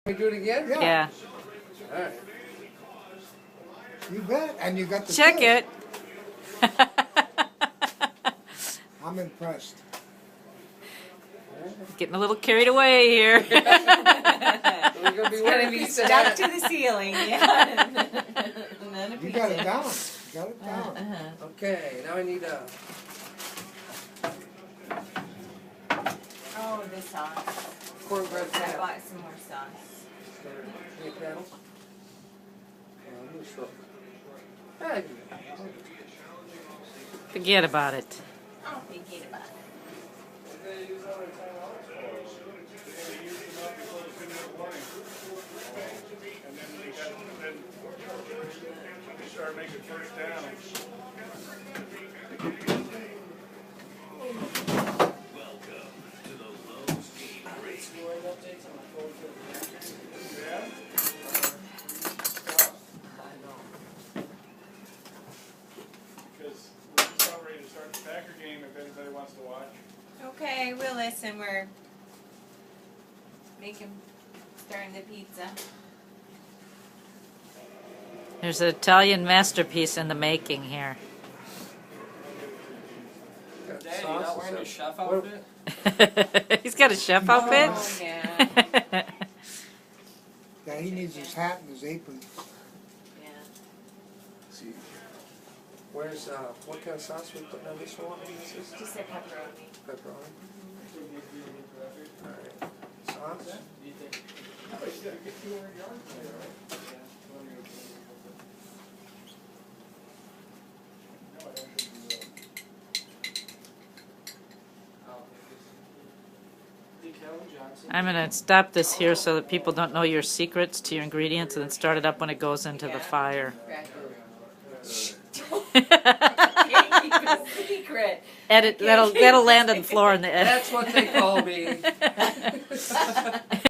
Can we do it again? Yeah. All right. You bet. And you got the Check fish. it. I'm impressed. Getting a little carried away here. We're gonna be It's wearing gonna a be piece of stuck that. to the ceiling, yeah. None of You it. got it down. You got it down. Okay, now I need a. Oh, the sauce. Cornbread I pat. bought some more sauce. Any paddles? Hey. Forget about it. I'll forget about it. Start making first down. Because we're just about ready to start the Packer game if anybody wants to watch. Okay, we'll listen. We're starting the pizza. There's an Italian masterpiece in the making here. Got Daddy, you're not sauces wearing up. a chef What- outfit? He's got a chef outfit? Oh, yeah. Yeah, he needs his hat and his apron. Yeah. See, where's what kind of sauce we putting on this one? This is Just a pepperoni. pepperoni. All right, sauce. I'm going to stop this here so that people don't know your secrets to your ingredients and then start it up when it goes into the fire. Can't keep a secret. Edit, that'll land on the floor in the edit. That's what they call me.